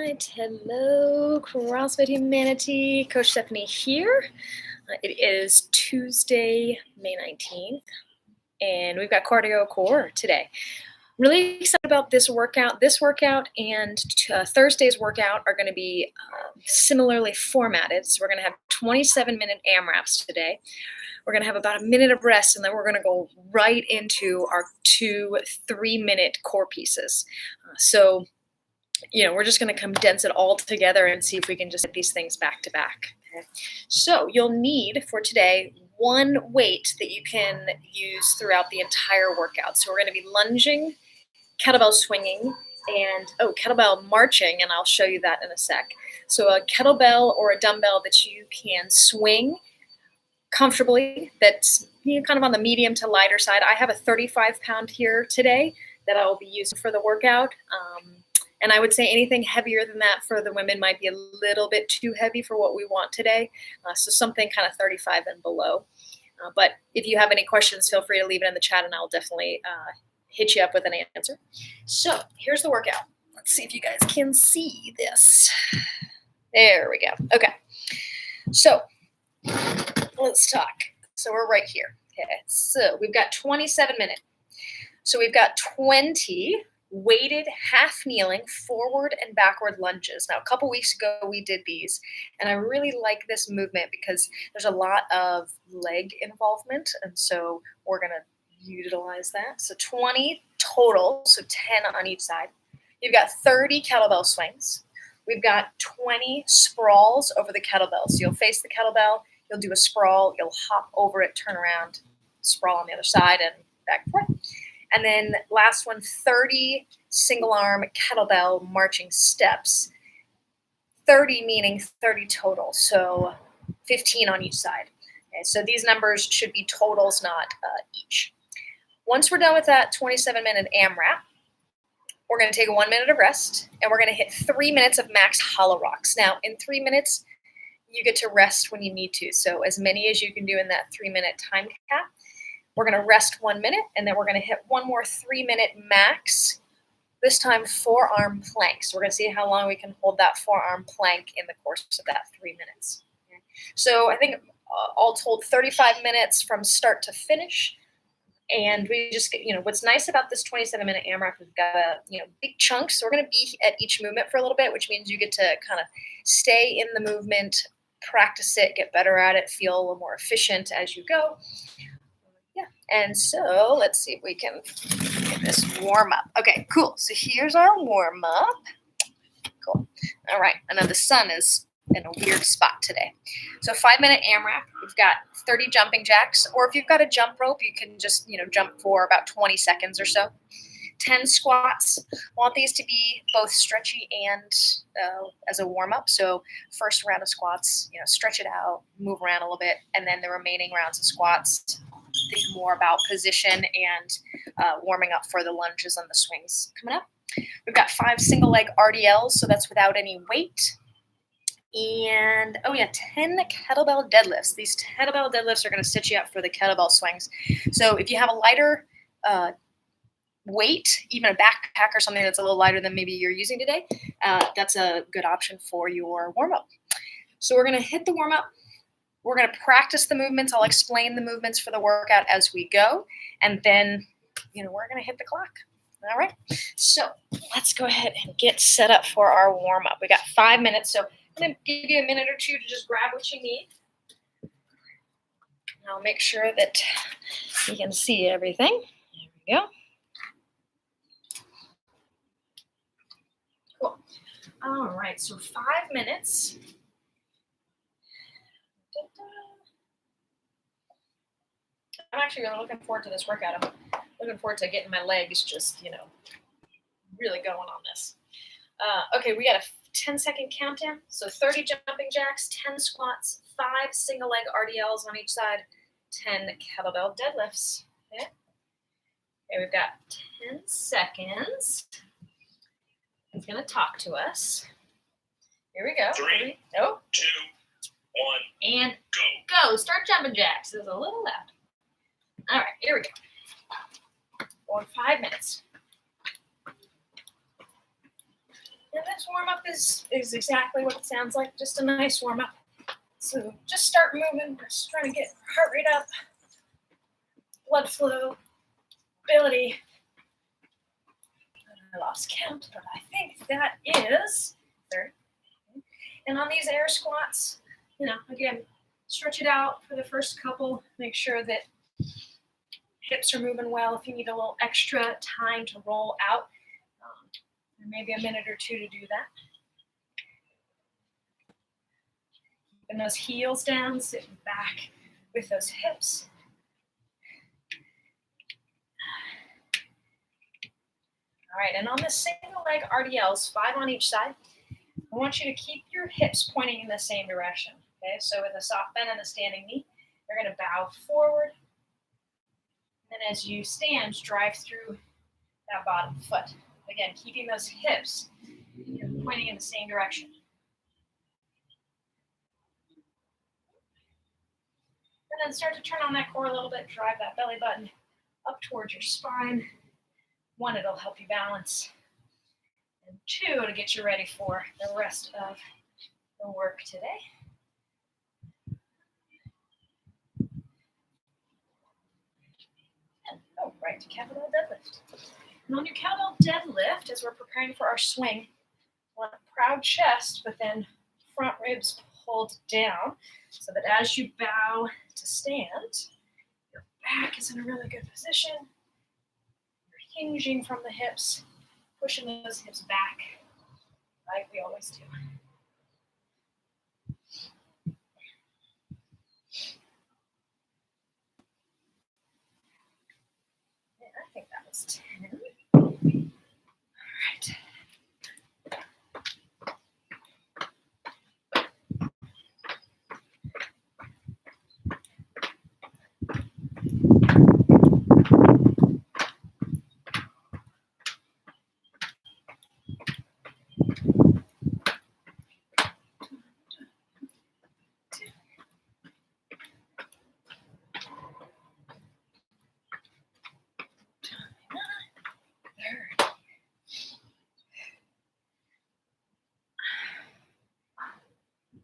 right, hello CrossFit Humanity, Coach Stephanie here. It is Tuesday, May 19th, and we've got cardio core today. Really excited about this workout. This workout and Thursday's workout are going to be similarly formatted. So we're going to have 27-minute AMRAPs today. We're going to have about a minute of rest, and then we're going to go right into our 2 3-minute core pieces. We're just going to condense it all together and see if we can just get these things back to back. Okay. So you'll need for today one weight that you can use throughout the entire workout. So we're going to be lunging, kettlebell swinging, and kettlebell marching, and I'll show you that in a sec. So a kettlebell or a dumbbell that you can swing comfortably, that's kind of on the medium to lighter side. I have a 35-pound here today that I will be using for the workout. And I would say anything heavier than that for the women might be a little bit too heavy for what we want today. So something kind of 35 and below. But if you have any questions, feel free to leave it in the chat and I'll definitely hit you up with an answer. So here's the workout. Let's see if you guys can see this. There we go. Okay. So let's talk. So we're right here. Okay. So we've got 27 minutes. So we've got 20 weighted half kneeling forward and backward lunges. Now, a couple weeks ago, we did these, and I really like this movement because there's a lot of leg involvement, and so we're going to utilize that. So 20 total, so 10 on each side. You've got 30 kettlebell swings. We've got 20 sprawls over the kettlebell. So you'll face the kettlebell, you'll do a sprawl, you'll hop over it, turn around, sprawl on the other side, and back and forth. And then last one, 30 single arm kettlebell marching steps. 30 meaning 30 total, so 15 on each side. Okay, so these numbers should be totals, not each. Once we're done with that 27-minute AMRAP, we're going to take 1 minute of rest, and we're going to hit 3 minutes of max hollow rocks. Now, in 3 minutes, you get to rest when you need to, so as many as you can do in that 3-minute time cap. We're going to rest 1 minute, and then we're going to hit one more 3-minute max, this time forearm plank. So we're going to see how long we can hold that forearm plank in the course of that 3 minutes. Okay. So I think all told 35 minutes from start to finish. And we just, what's nice about this 27-minute AMRAP, we've got big chunks. So we're going to be at each movement for a little bit, which means you get to kind of stay in the movement, practice it, get better at it, feel a little more efficient as you go. Yeah, and so let's see if we can get this warm up. Okay, cool. So here's our warm up. Cool. All right, and then the sun is in a weird spot today. So 5-minute AMRAP. We've got 30 jumping jacks, or if you've got a jump rope, you can just jump for about 20 seconds or so. 10 squats. Want these to be both stretchy and as a warm up. So first round of squats, stretch it out, move around a little bit, and then the remaining rounds of squats. Think more about position and warming up for the lunges and the swings coming up. We've got 5 single leg RDLs, so that's without any weight. And 10 kettlebell deadlifts. These kettlebell deadlifts are going to sit you up for the kettlebell swings. So if you have a lighter weight, even a backpack or something that's a little lighter than maybe you're using today, that's a good option for your warm up. So we're going to hit the warm up. We're going to practice the movements. I'll explain the movements for the workout as we go. And then, we're going to hit the clock. All right. So let's go ahead and get set up for our warm up. We got 5 minutes. So I'm going to give you a minute or two to just grab what you need. I'll make sure that you can see everything. There we go. Cool. All right. So 5 minutes. I'm actually really looking forward to this workout. I'm looking forward to getting my legs just, really going on this. Okay, we got a 10-second countdown. So 30 jumping jacks, 10 squats, 5 single leg RDLs on each side, 10 kettlebell deadlifts. Okay, we've got 10 seconds. He's going to talk to us. Here we go. 3, 2, 1, and go. Start jumping jacks. It's a little loud. All right, here we go. For 5 minutes. And then this warm-up is exactly what it sounds like, just a nice warm-up. So just start moving, just trying to get heart rate up, blood flow, ability. I lost count, but I think that is third. And on these air squats, again, stretch it out for the first couple. Make sure that hips are moving well. If you need a little extra time to roll out, maybe a minute or two to do that. Keeping those heels down, sitting back with those hips. All right, and on the single leg RDLs, 5 on each side, I want you to keep your hips pointing in the same direction. Okay, so with a soft bend and a standing knee, you're going to bow forward. And as you stand, drive through that bottom foot. Again, keeping those hips pointing in the same direction. And then start to turn on that core a little bit, drive that belly button up towards your spine. 1, it'll help you balance. And 2, to get you ready for the rest of the work today. And go right to Kettlebell Deadlift. And on your Kettlebell Deadlift, as we're preparing for our swing, want a proud chest, but then front ribs pulled down so that as you bow to stand, your back is in a really good position. You're hinging from the hips, pushing those hips back like we always do. Yeah, I think that was 10. All right.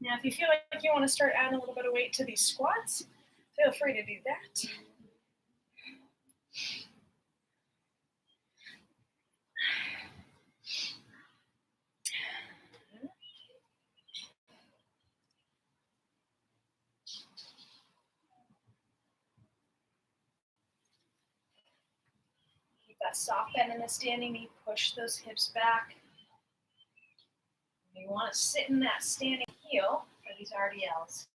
Now, if you feel like you want to start adding a little bit of weight to these squats, feel free to do that. Keep that soft bend in the standing knee, push those hips back. You want to sit in that standing heel for these RDLs.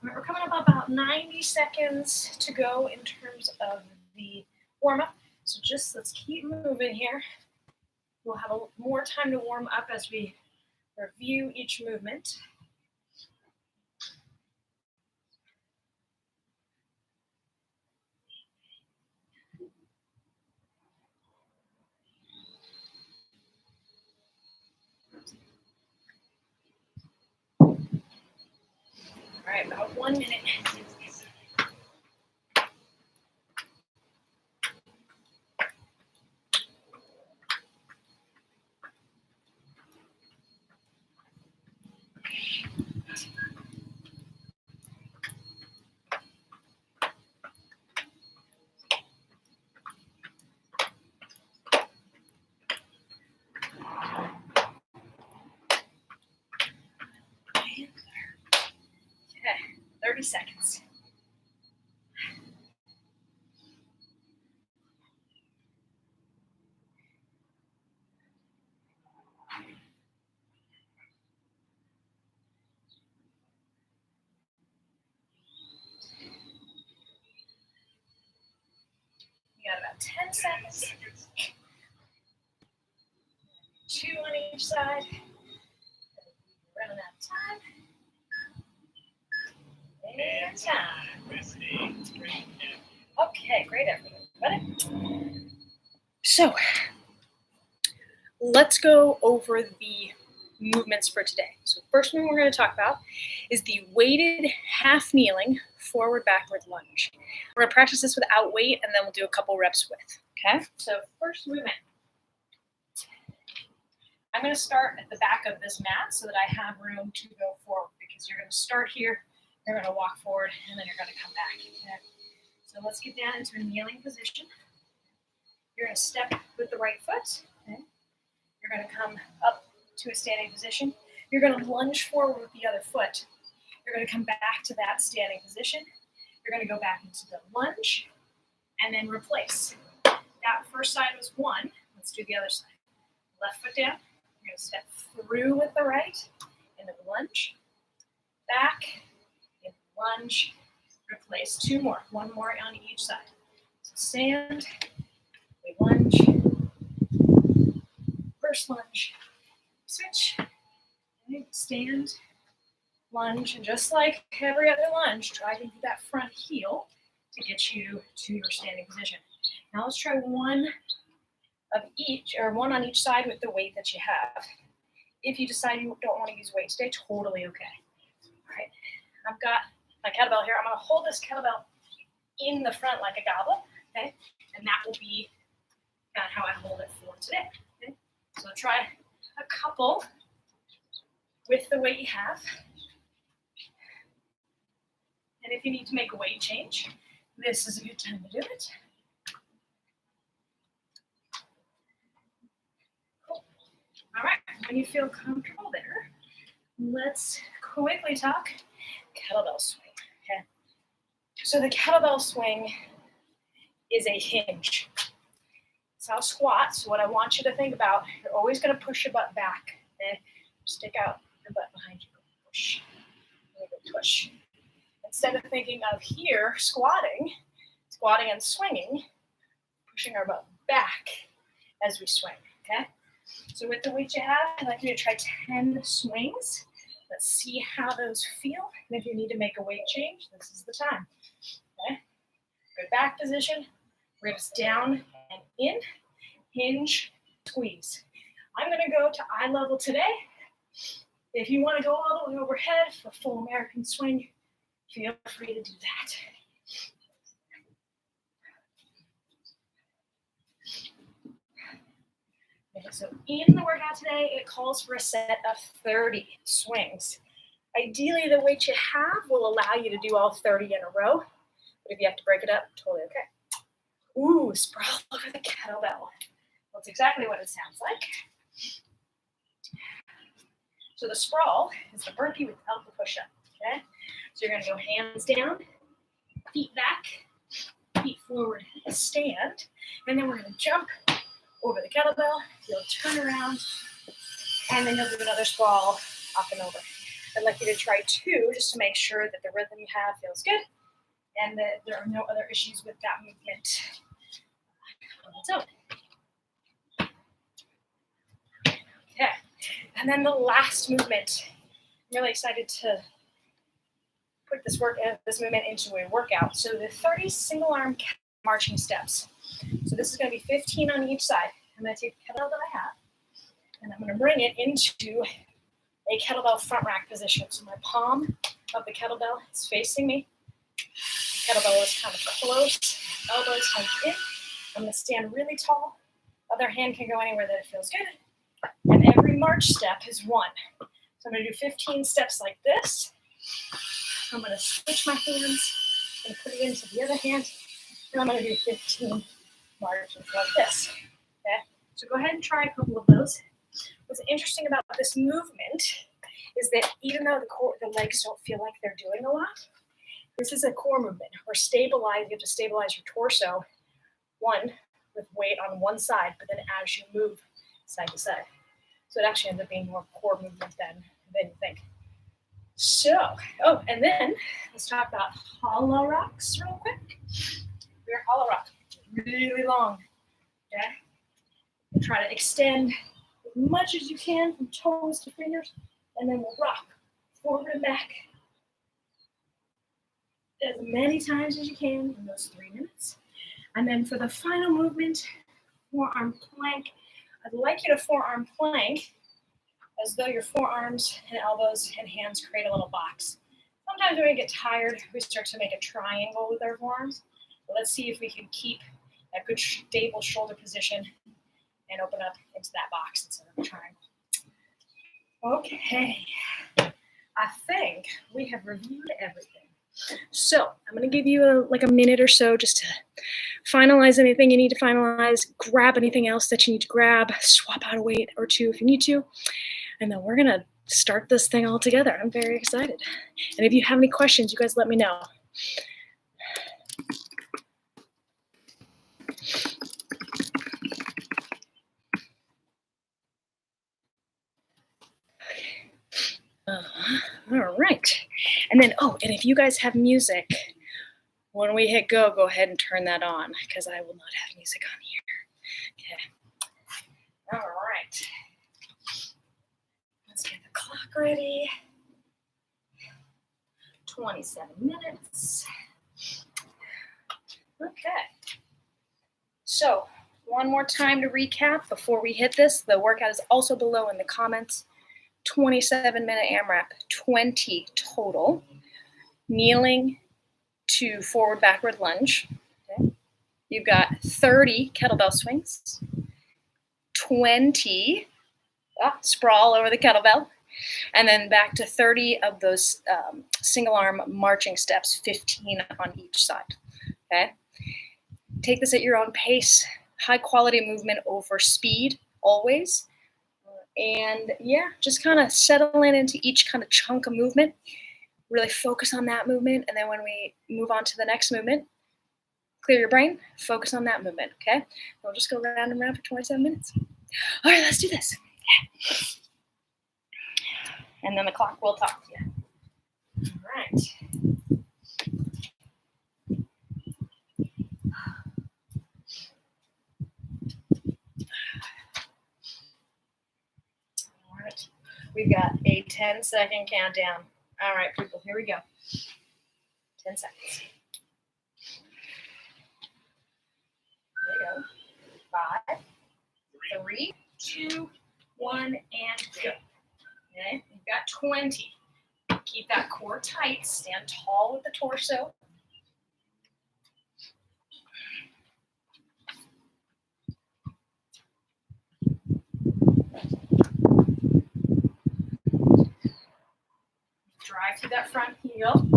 All right, we're coming up about 90 seconds to go in terms of the warm-up. So just let's keep moving here. We'll have more time to warm up as we review each movement. All right, about 1 minute. Okay, 30 seconds. You got about 10 seconds. 2 on each side. Running out of time. And time. Okay, great effort, everybody. So let's go over the movements for today. So the first one we're going to talk about is the weighted half kneeling forward backward lunge. We're going to practice this without weight, and then we'll do a couple reps with. Okay, so first movement. I'm going to start at the back of this mat so that I have room to go forward, because you're going to start here, you're going to walk forward, and then you're going to come back. Okay? So let's get down into a kneeling position. You're going to step with the right foot. Okay? You're going to come up to a standing position. You're going to lunge forward with the other foot. You're going to come back to that standing position. You're going to go back into the lunge and then replace. That first side was 1. Let's do the other side. Left foot down. You're going to step through with the right into the lunge. Back, in lunge, replace. 2 more. 1 more on each side. So stand, we lunge, first lunge, switch, stand, lunge, and just like every other lunge, try to do that front heel to get you to your standing position. Now let's try 1 of each, or 1 on each side with the weight that you have. If you decide you don't want to use weight today, totally okay. All right, I've got my kettlebell here. I'm going to hold this kettlebell in the front like a goblet, okay? And that will be kind of how I hold it for today. Okay? So try a couple with the weight you have. And if you need to make a weight change, this is a good time to do it. Cool. All right, when you feel comfortable there, let's quickly talk kettlebell swing. Okay. So the kettlebell swing is a hinge. It's not a squat. So what I want you to think about, you're always going to push your butt back. Okay? Stick out your butt behind you. Push. Push. Instead of thinking of here squatting and swinging, pushing our butt back as we swing. Okay. So with the weight you have, I'd like you to try 10 swings. Let's see how those feel. And if you need to make a weight change, this is the time. Okay. Good back position. Ribs down and in. Hinge, squeeze. I'm going to go to eye level today. If you want to go all the way overhead for full American swing, feel free to do that. Okay, so in the workout today, it calls for a set of 30 swings. Ideally, the weight you have will allow you to do all 30 in a row. But if you have to break it up, totally okay. Ooh, sprawl over the kettlebell. That's exactly what it sounds like. So the sprawl is the burpee without the push-up, okay? So you're going to go hands down, feet back, feet forward, stand, and then we're going to jump over the kettlebell. You'll turn around, and then you'll do another sprawl up and over. I'd like you to try 2 just to make sure that the rhythm you have feels good and that there are no other issues with that movement on its own. Okay, and then the last movement. I'm really excited to put this movement into a workout. So the 30 single arm marching steps. So this is going to be 15 on each side. I'm going to take the kettlebell that I have, and I'm going to bring it into a kettlebell front rack position. So my palm of the kettlebell is facing me. The kettlebell is kind of close, elbows tucked in. I'm going to stand really tall. Other hand can go anywhere that it feels good. And every march step is 1. So I'm going to do 15 steps like this. I'm going to switch my hands and put it into the other hand. And I'm going to do 15 marches like this. Okay? So go ahead and try a couple of those. What's interesting about this movement is that even though the legs don't feel like they're doing a lot, this is a core movement. You have to stabilize your torso, 1, with weight on one side, but then as you move side to side. So it actually ends up being more core movement than you think. So, and then let's talk about hollow rocks real quick. We're hollow rock, really long, okay? And try to extend as much as you can from toes to fingers, and then we'll rock forward and back as many times as you can in those 3 minutes. And then for the final movement, forearm plank. I'd like you to forearm plank as though your forearms and elbows and hands create a little box. Sometimes when we get tired, we start to make a triangle with our forearms. But let's see if we can keep that good stable shoulder position and open up into that box instead of a triangle. Okay, I think we have reviewed everything. So I'm going to give you like a minute or so just to finalize anything you need to finalize, grab anything else that you need to grab, swap out a weight or two if you need to, and then we're going to start this thing all together. I'm very excited. And if you have any questions, you guys let me know. All right. And then, and if you guys have music, when we hit go ahead and turn that on because I will not have music on here. Okay. All right. Let's get the clock ready. 27 minutes. Okay. So, one more time to recap before we hit this. The workout is also below in the comments. 27-minute AMRAP, 20 total. Kneeling to forward backward lunge. Okay. You've got 30 kettlebell swings, 20 sprawl over the kettlebell, and then back to 30 of those single arm marching steps, 15 on each side. Okay. Take this at your own pace. High quality movement over speed always. And yeah, just kind of settle into each kind of chunk of movement. Really focus on that movement. And then when we move on to the next movement, clear your brain, focus on that movement, okay? We'll just go round and round for 27 minutes. All right, let's do this. And then the clock will talk to you. All right. All right. We've got a 10-second countdown. All right, people, here we go. 10 seconds. Here we go. 5, 3, 2, 1, and go. Okay, you've got 20. Keep that core tight. Stand tall with the torso. Drive through that front heel.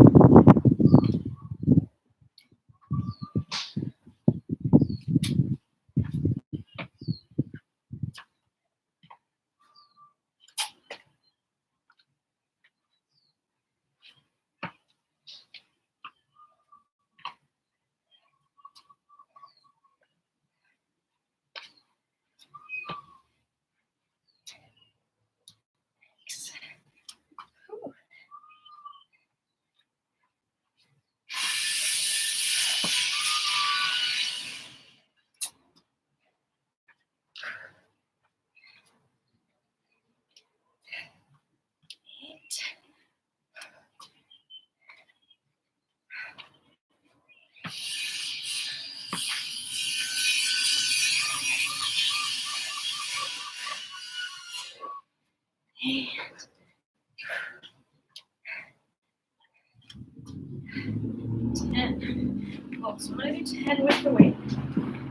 So I'm going to do 10 with the weight.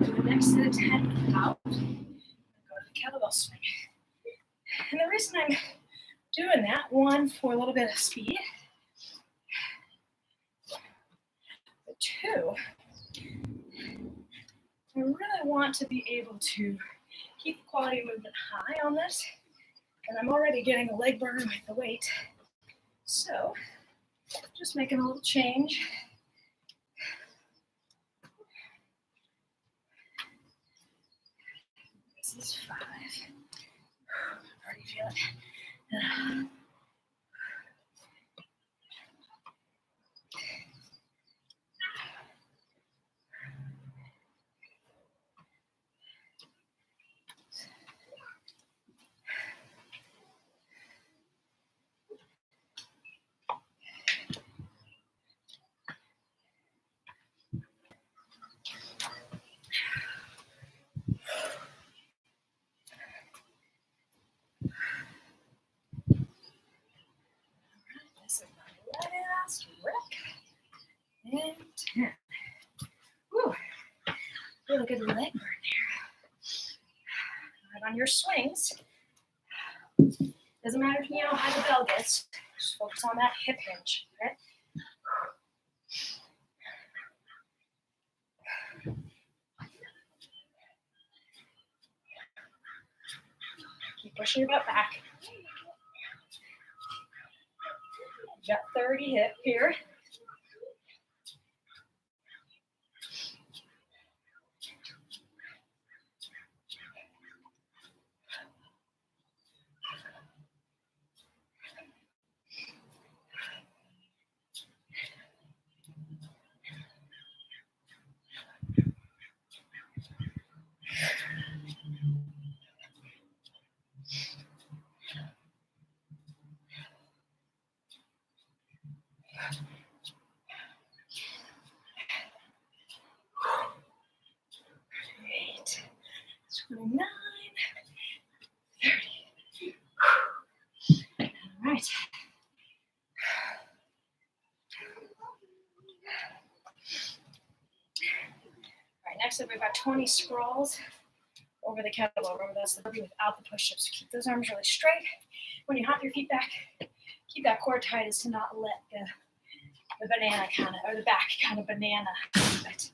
And the next set of 10 without. Go to the kettlebell swing. And the reason I'm doing that, one, for a little bit of speed. But two, I really want to be able to keep the quality of movement high on this. And I'm already getting a leg burn with the weight. So just making a little change. This is 5. I already feel it. And 10. Woo. Really good leg burn there. Right on your swings. Doesn't matter to me how high the bell gets. Just focus on that hip hinge. Okay? Keep pushing your butt back. You got 30 hip here. Great. 29, 30. All right. All right, next up we've got 20 sprawls over the kettlebell. Remember, that's the burpee without the push-ups. So keep those arms really straight. When you hop your feet back, keep that core tight as to not let the banana kind of, or the back kind of banana. But,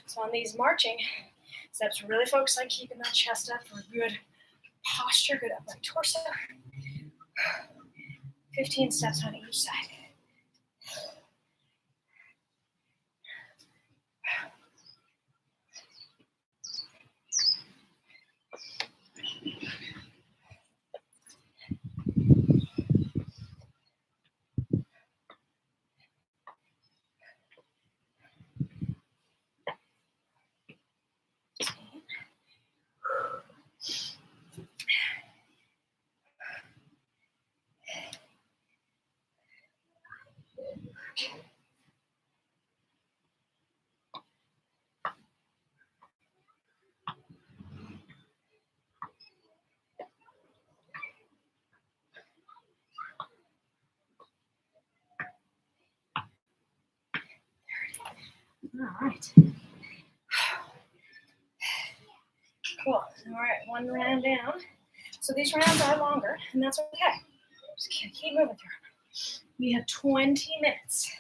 so on these marching steps, really focus on keeping that chest up for good posture, good upright torso. 15 steps on each side. All right. Cool. All right, one round down. So these rounds are longer, and that's okay. Just keep moving through. We have 20 minutes.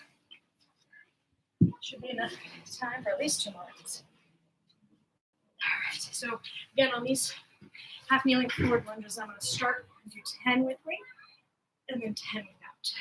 Should be enough time for at least 2 more rounds. All right. So again, on these half kneeling forward lunges, I'm going to start and do 10 with me, and then 10 without.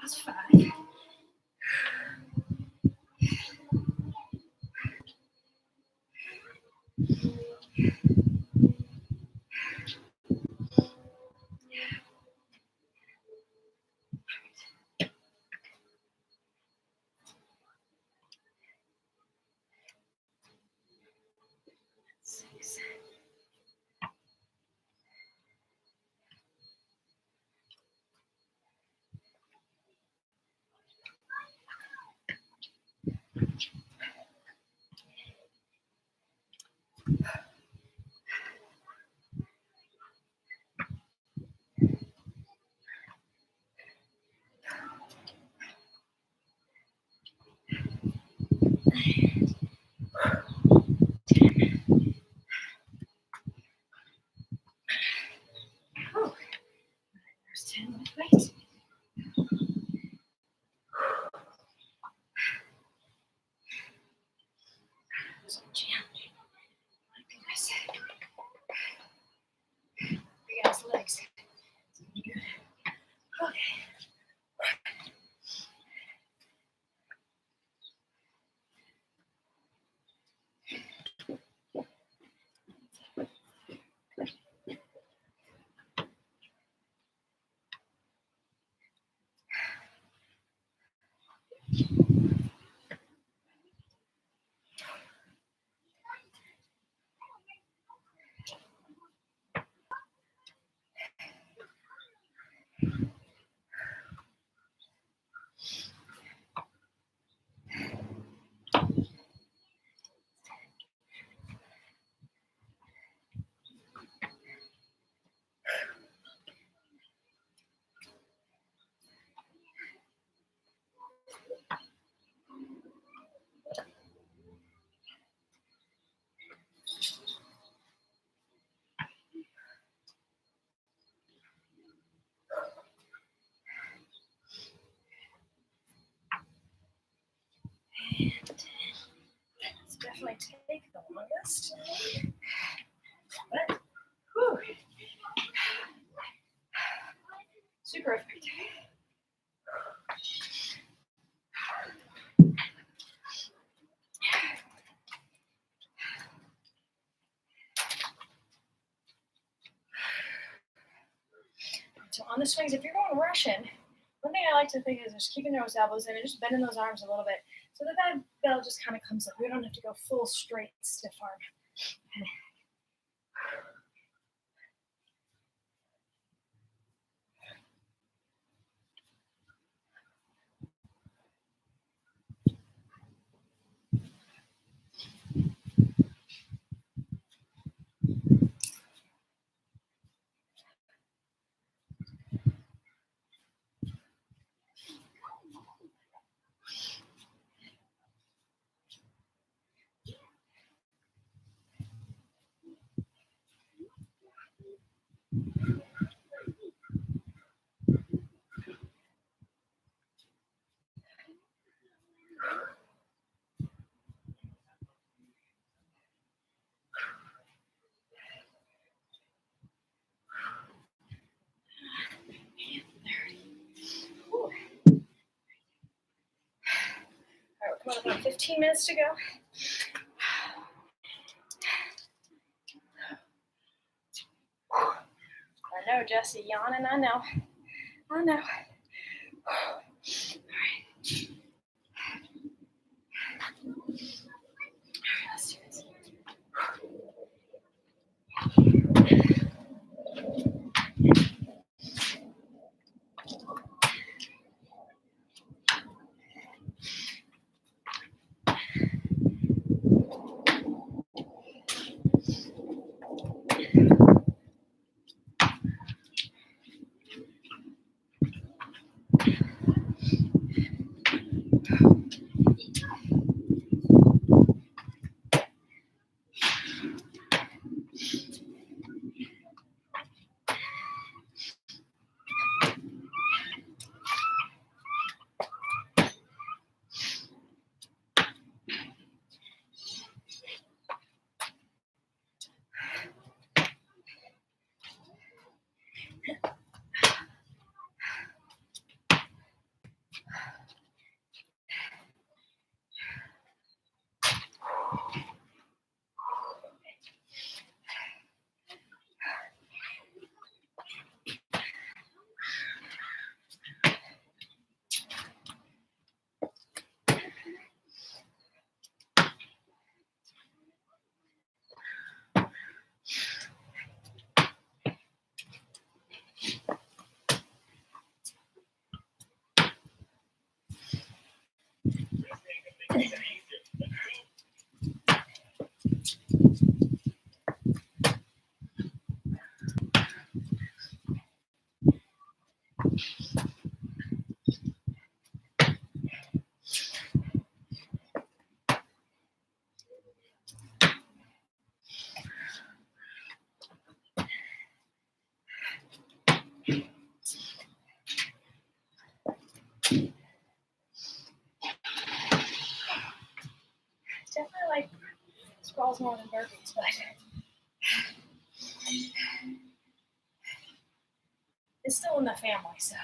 That's 5. Oh, there's 10 with weight. There's a jam. My goodness. Big ass legs. Good. Okay. Let's definitely take the longest. But, whew. Super effective. So on the swings, if you're going Russian, one thing I like to think is just keeping those elbows in and just bending those arms a little bit so that bell just kind of comes up. We don't have to go full straight stiff arm. Okay. All right, we're coming up on 15 minutes to go. I know, Jesse, yawning, I know. I know. All right. Let's do this. Sprawls more than burpees, but it's still in the family, so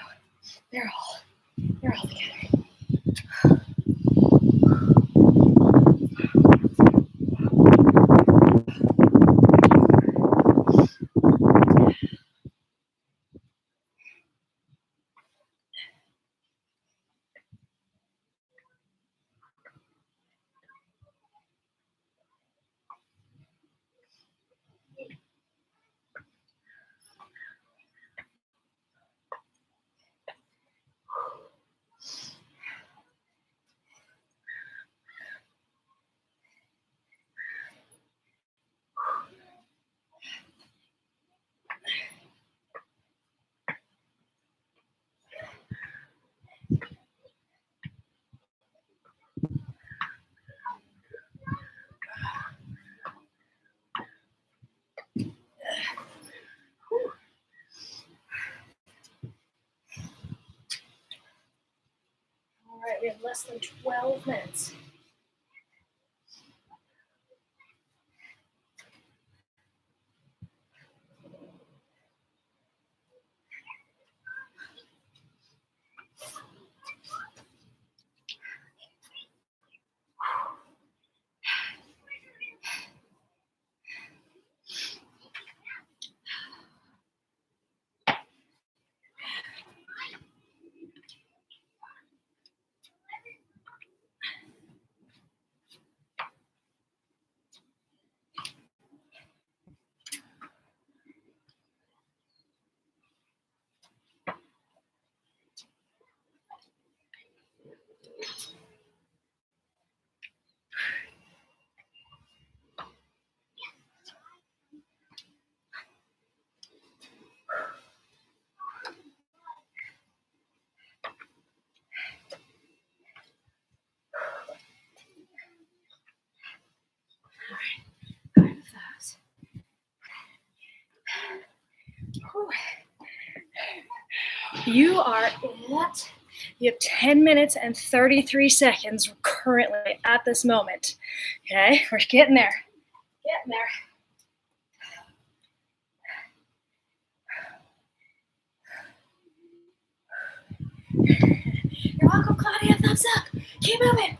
they're all together. All right, we have less than 12 minutes. You are at, you have 10 minutes and 33 seconds currently at this moment. Okay, we're getting there. Getting there. You're welcome, Claudia. Thumbs up. Keep moving.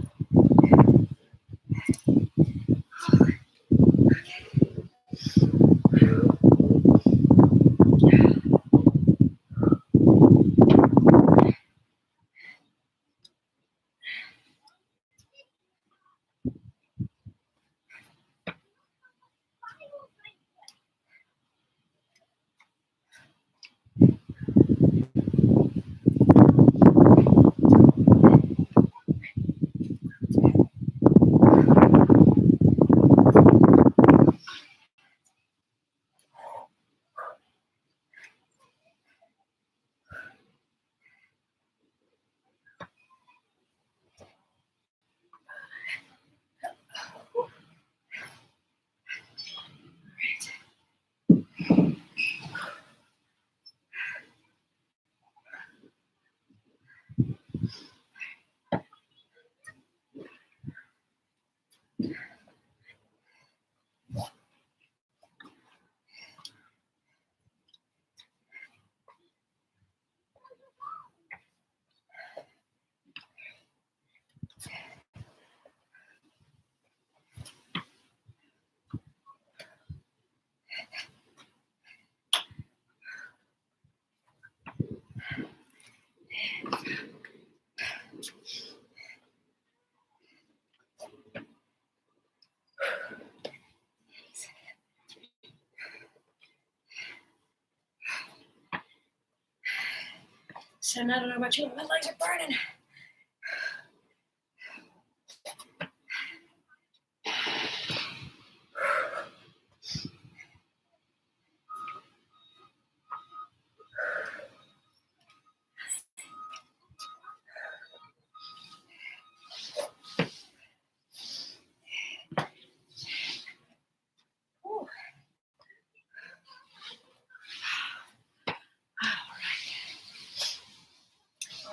So I don't know about you, but my legs are burning.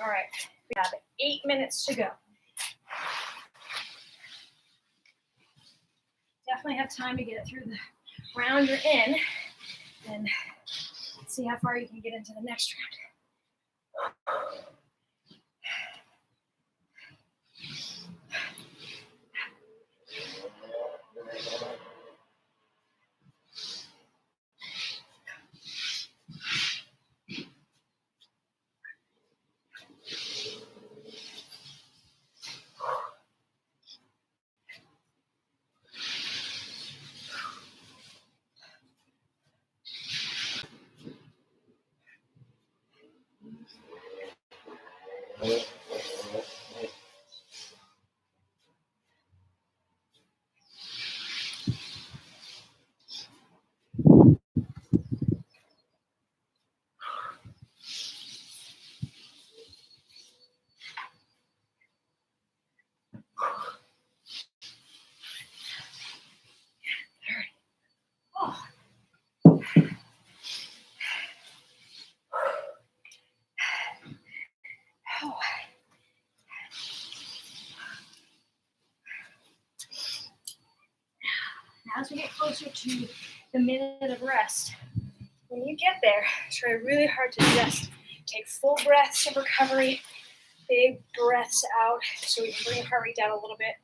All right, we have 8 minutes to go. definitely have time to get it through the round you're in and see how far you can get into the next round. As we get closer to the minute of rest, when you get there, try really hard to just take full breaths of recovery, big breaths out, so we can bring the heart rate down a little bit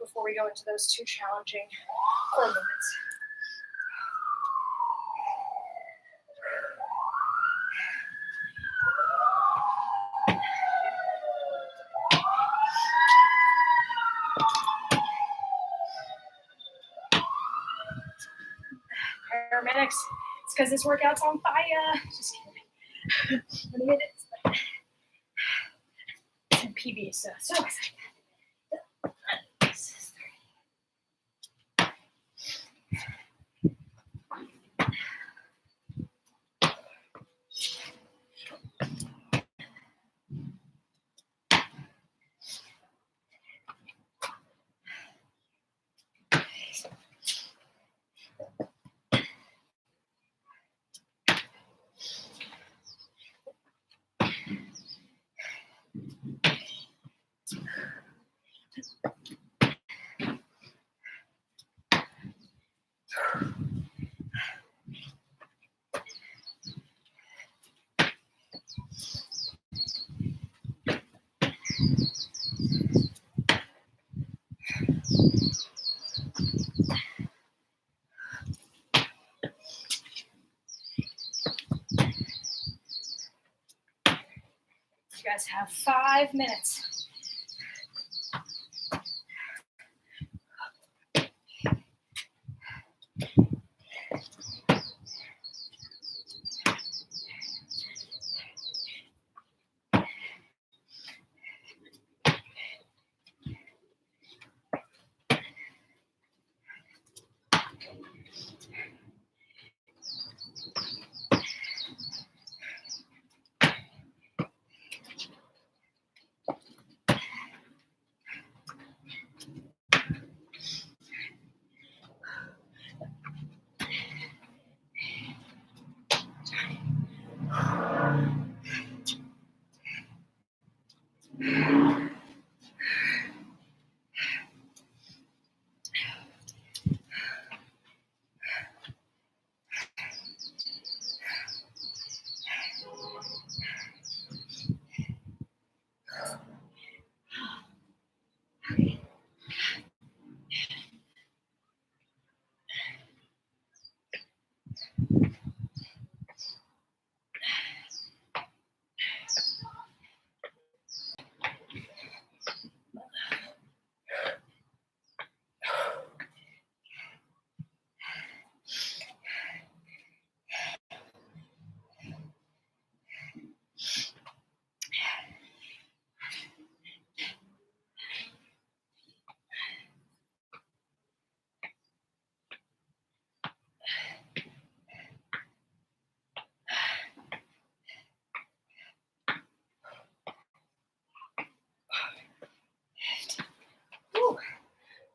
before we go into those two challenging core movements. Paramedics, it's because this workout's on fire. Just kidding. Let me get it. And PB, so excited. You guys have 5 minutes.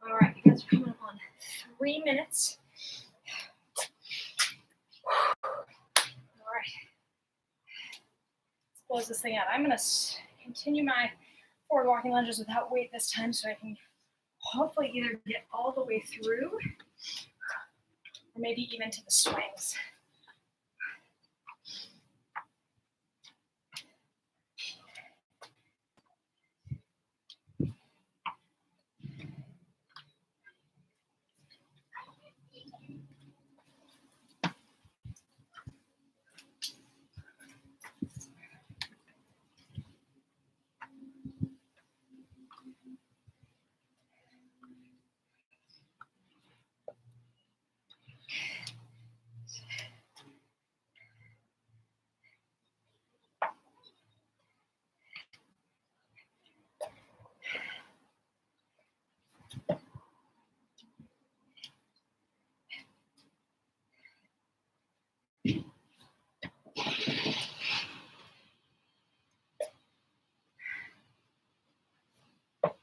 All right, you guys are coming up on 3 minutes. All right, let's close this thing out. I'm going to continue my forward walking lunges without weight this time so I can hopefully either get all the way through or maybe even to the swings.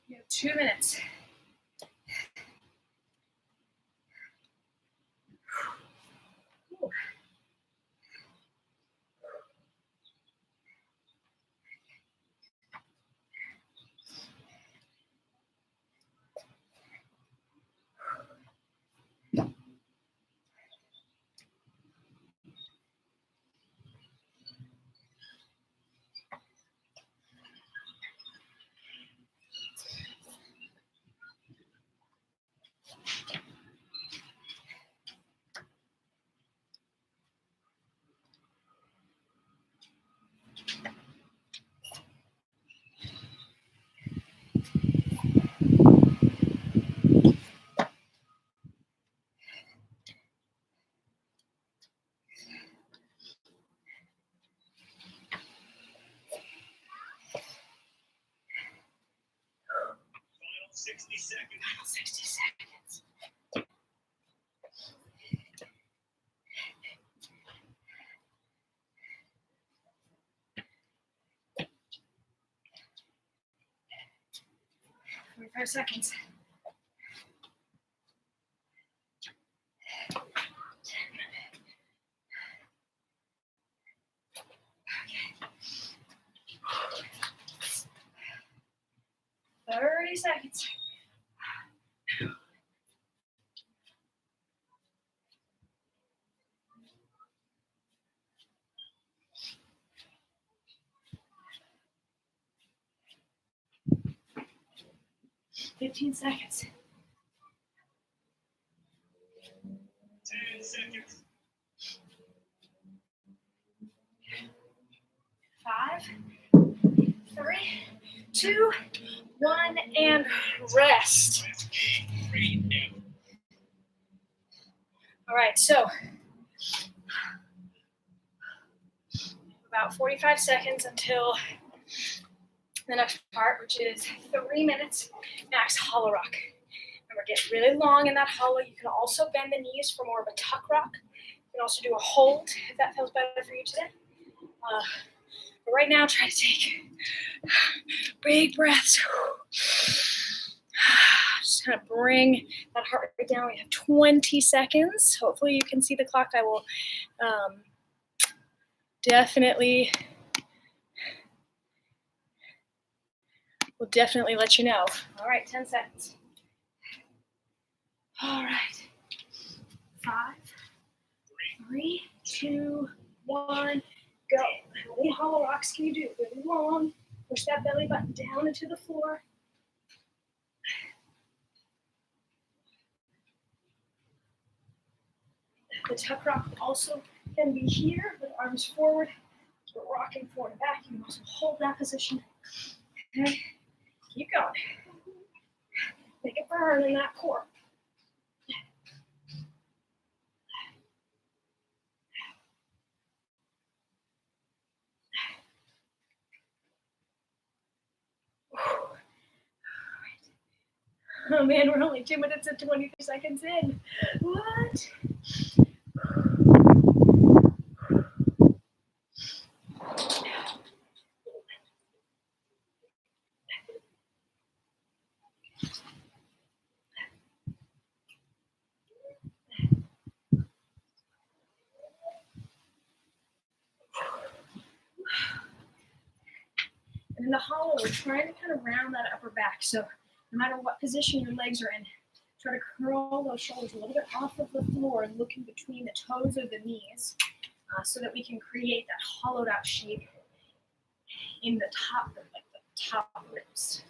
You have 2 minutes. Final 60 seconds. 60 seconds. Five seconds. 30 seconds. Fifteen seconds. 10 seconds. 5, 3, 2, 1, and rest. All right, so about 45 seconds until the next part, which is 3 minutes max hollow rock. Remember, get really long in that hollow. You can also bend the knees for more of a tuck rock. You can also do a hold if that feels better for you today. But right now, try to take big breaths. Just kind of bring that heart rate down. We have 20 seconds. Hopefully you can see the clock. I will definitely let you know. All right, 10 seconds. All right. 5, 3, 2, 1, go. How many hollow rocks can you do? Really long. Push that belly button down into the floor. The tuck rock also can be here with arms forward. We're rocking forward and back. You can also hold that position. Okay. Keep going. Make it burn in that core. Oh man, we're only 2 minutes and 23 seconds in. What? And in the hollow, we're trying to kind of round that upper back. So No matter what position your legs are in, try to curl those shoulders a little bit off of the floor and look in between the toes or the knees so that we can create that hollowed out shape in the top, like the top ribs.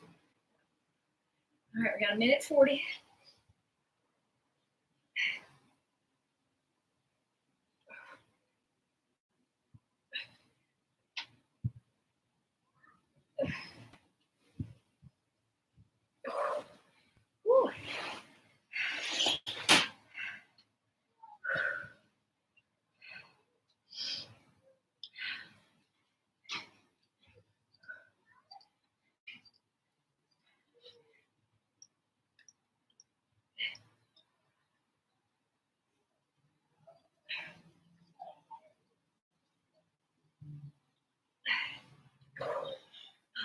All right, we got a minute 40. Woo.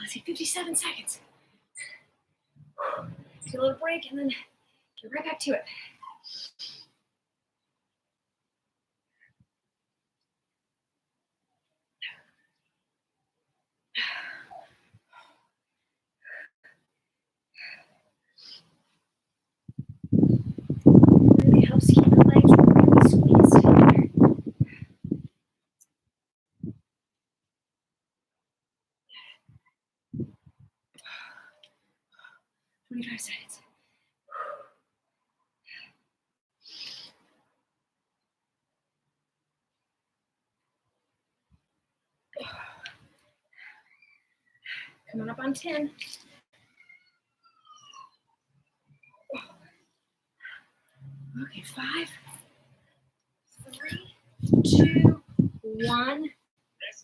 Let's see, 57 seconds. Take a little break and then get right back to it. Really helps keep the legs really squeezed together. 25 seconds. Coming up on 10. Okay, 5, 3, 2, 1.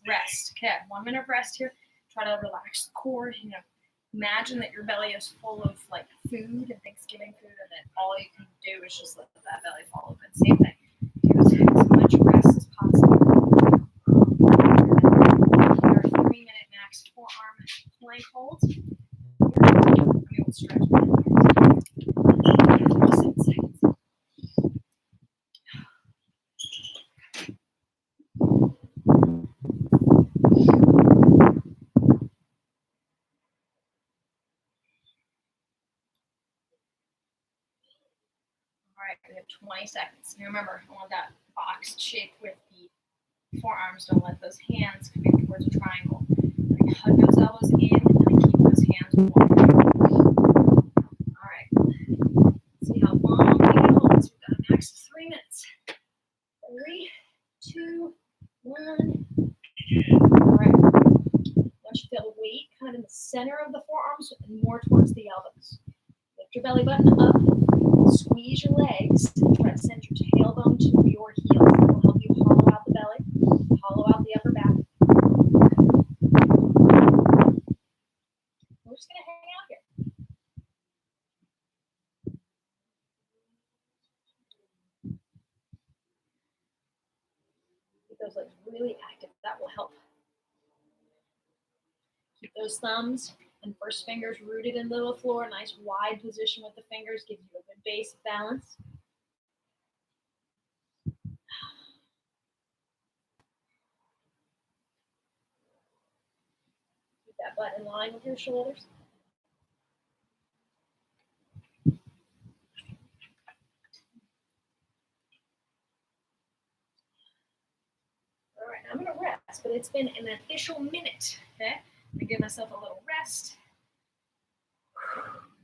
Rest. Okay, 1 minute of rest here. Try to relax the core. Imagine that your belly is full of like food and Thanksgiving food, and then all you can do is just let that belly fall open. Same thing. Do as much rest as possible. Our 3-minute max forearm plank hold. We'll stretch. 37 seconds. All right, we have 20 seconds. Now remember, I want that box shape with the forearms. Don't let those hands come in towards a triangle. Like hug those elbows in and then keep those hands warm. All right. See how long we can hold this. We've got a max of 3 minutes. 3, 2, 1. All right. Once you feel weight kind of in the center of the forearms and more towards the elbows. Lift your belly button up. Squeeze your legs and try to send your tailbone to your heels. That will help you hollow out the belly, hollow out the upper back. We're just going to hang out here. Keep those legs really active. That will help. Keep those thumbs and first fingers rooted into the floor. Nice wide position with the fingers. Gives you a good base of balance. Keep that butt in line with your shoulders. All right, now I'm going to rest, but it's been an official minute. Okay, I'm going to give myself a little rest. We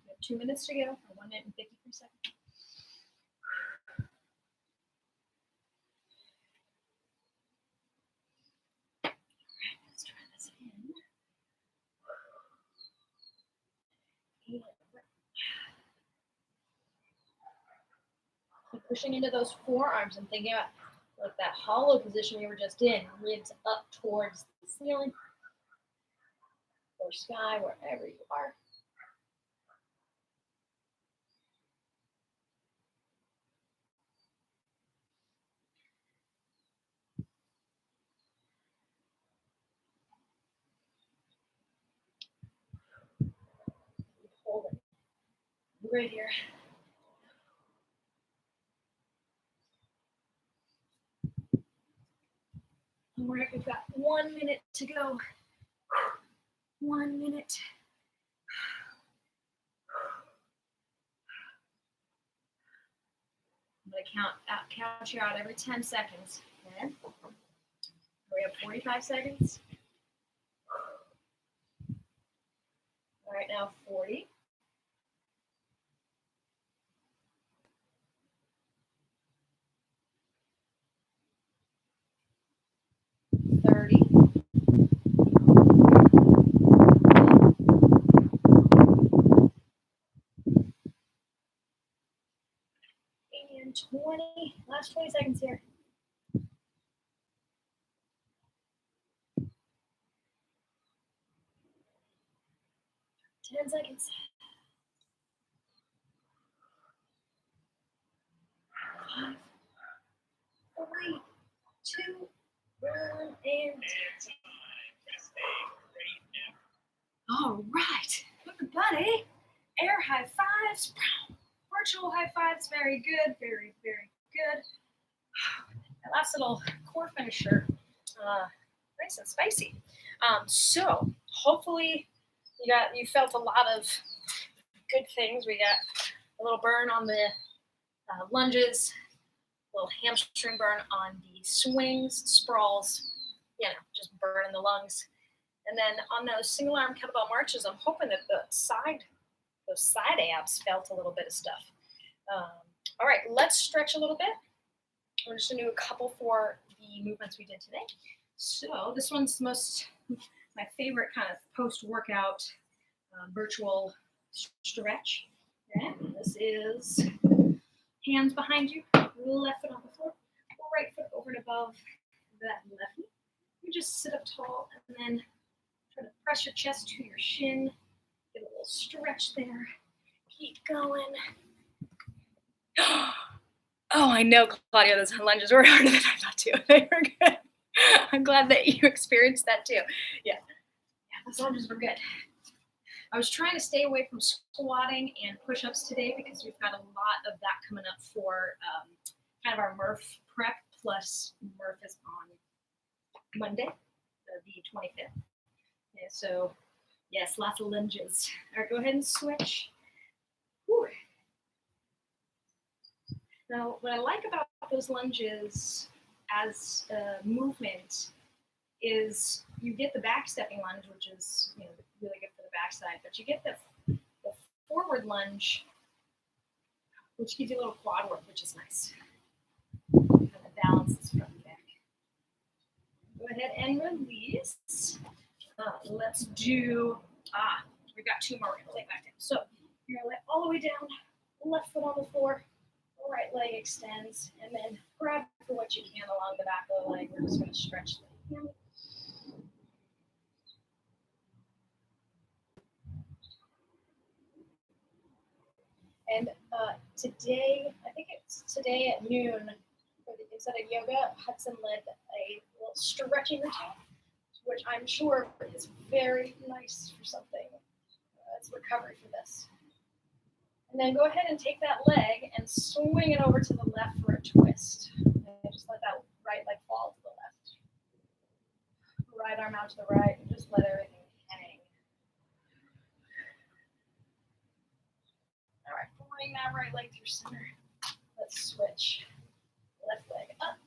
have 2 minutes to go, or 1 minute and 53 seconds. All right, let's try this again. Keep pushing into those forearms and thinking about like that hollow position we were just in, ribs up towards the ceiling or sky, wherever you are. Hold it. Right here. All right, we've got 1 minute to go. 1 minute. going to count you out every 10 seconds. Okay? We have 45 seconds. All right, now 40. 30. And 20. Last 20 seconds here. 10 seconds. 5, 4, 3, 2, 1, and all right, everybody. Air high fives, virtual high fives. Very good, very, very good. That last little core finisher, nice and spicy. So hopefully you felt a lot of good things. We got a little burn on the lunges, a little hamstring burn on the swings, sprawls, just burning the lungs. And then on those single arm kettlebell marches, I'm hoping that those side abs felt a little bit of stuff. All right, let's stretch a little bit. We're just gonna do a couple for the movements we did today. So this one's my favorite kind of post-workout virtual stretch. Okay, this is hands behind you, left foot on the floor, right foot over and above that left knee. You just sit up tall and then try to press your chest to your shin. Get a little stretch there. Keep going. Oh, I know, Claudia, those lunges were harder than I thought too. They were good. I'm glad that you experienced that too. Yeah, those lunges were good. I was trying to stay away from squatting and push-ups today because we've got a lot of that coming up for kind of our Murph prep, plus Murph is on Monday, the 25th. Okay, so yes, lots of lunges. All right, go ahead and switch. Whew. Now, what I like about those lunges as a movement is you get the back stepping lunge, which is really good for the backside, but you get the forward lunge, which gives you a little quad work, which is nice. Kind of balances front and back. Go ahead and release. Let's do, we've got 2 more. We're going to lay back down. So you're going to lay all the way down, left foot on the floor, right leg extends, and then grab for what you can along the back of the leg. We're just going to stretch the hand. And today, I think it's today at noon, instead of yoga, Hudson led a little stretching routine, which I'm sure is very nice for something. It's recovery for this. And then go ahead and take that leg and swing it over to the left for a twist. And just let that right leg fall to the left. Right arm out to the right, and just let everything hang. All right, bring that right leg through center. Let's switch. Left leg up.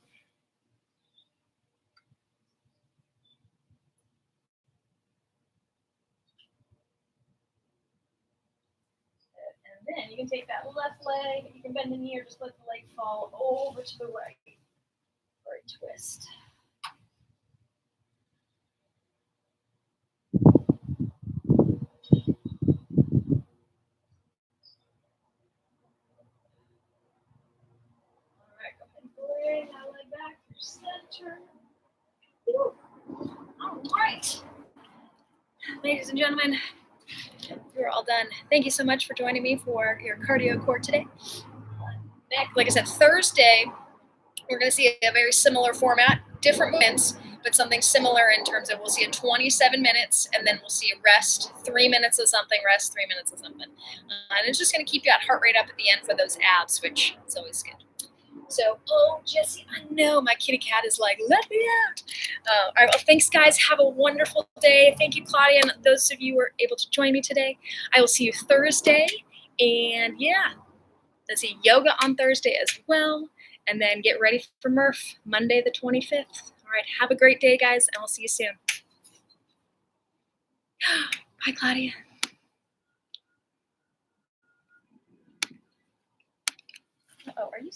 And then you can take that left leg, you can bend the knee or just let the leg fall over to the right for a twist. All right, go ahead and bring that leg back through center. Woo. All right. Ladies and gentlemen, we're all done. Thank you so much for joining me for your cardio core today. Next, like I said, Thursday, we're going to see a very similar format, different movements, but something similar in terms of we'll see a 27 minutes, and then we'll see a rest, 3 minutes of something, rest, 3 minutes of something. And it's just going to keep you at heart rate up at the end for those abs, which is always good. So, oh, Jesse, I know my kitty cat is like, let me out. All right, well, thanks, guys. Have a wonderful day. Thank you, Claudia, and those of you who were able to join me today. I will see you Thursday. And yeah, Let's see, yoga on Thursday as well. And then get ready for Murph Monday the 25th. All right, have a great day, guys, and I'll see you soon. Bye, Claudia. Oh, are you?